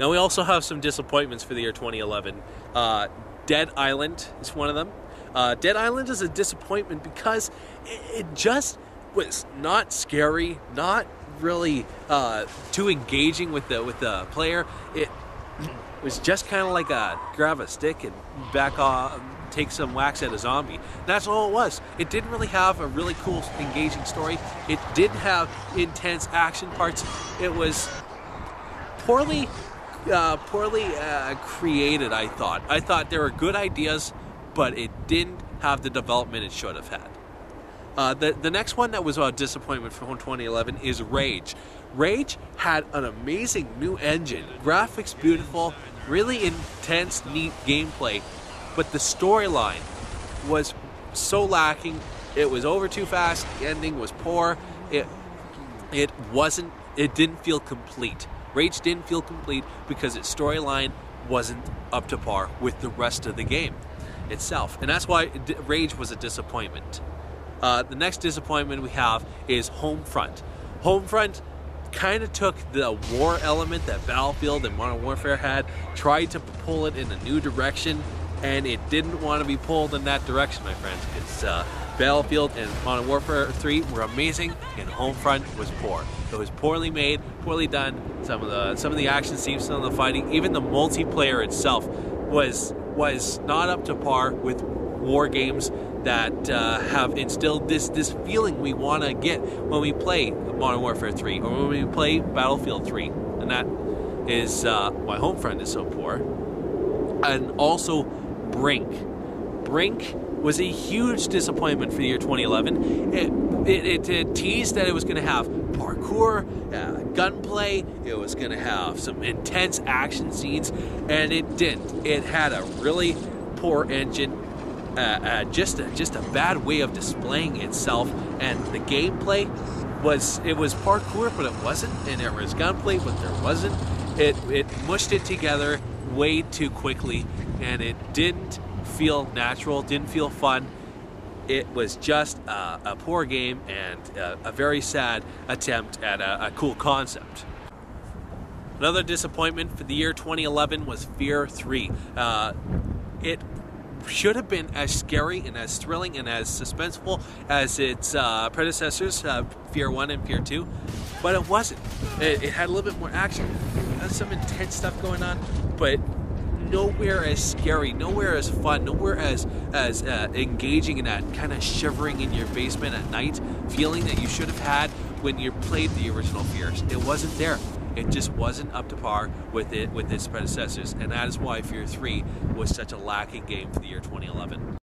Now we also have some disappointments for the year 2011. Dead Island is one of them. Dead Island is a disappointment because it just was not scary, not really too engaging with the player. It was just kind of like grab a stick and back off, take some whacks at a zombie. That's all it was. It didn't really have a really cool, engaging story. It didn't have intense action parts. It was poorly created, I thought. I thought there were good ideas, but it didn't have the development it should have had. The next one that was a disappointment from 2011 is Rage. Rage had an amazing new engine, graphics beautiful, really intense, neat gameplay, but the storyline was so lacking. It was over too fast. The ending was poor. It didn't feel complete. Rage didn't feel complete because its storyline wasn't up to par with the rest of the game itself, and that's why Rage was a disappointment. The next disappointment we have is Homefront. Homefront kind of took the war element that Battlefield and Modern Warfare had, tried to pull it in a new direction, and it didn't want to be pulled in that direction, my friends, because Battlefield and Modern Warfare 3 were amazing, and Homefront was poor. It was poorly made, poorly done. Some of the action scenes, some of the fighting, even the multiplayer itself was not up to par with war games that have instilled this feeling we want to get when we play Modern Warfare 3 or when we play Battlefield 3, and that is why Homefront is so poor. And also Brink. Brink was a huge disappointment for the year 2011. It teased that it was going to have parkour, gunplay, it was going to have some intense action scenes, and it didn't. It had a really poor engine, just a bad way of displaying itself, and the gameplay was parkour, but it wasn't, and there was gunplay, but there wasn't. It mushed it together way too quickly, and it didn't feel natural, didn't feel fun. It was just a poor game and a very sad attempt at a cool concept. Another disappointment for the year 2011 was Fear 3. It should have been as scary and as thrilling and as suspenseful as its predecessors, Fear 1 and Fear 2, but it wasn't. It had a little bit more action, had some intense stuff going on, but nowhere as scary, nowhere as fun, nowhere as engaging in that kind of shivering in your basement at night feeling that you should have had when you played the original Fears. It wasn't there. It just wasn't up to par with its predecessors, and that is why Fear 3 was such a lacking game for the year 2011.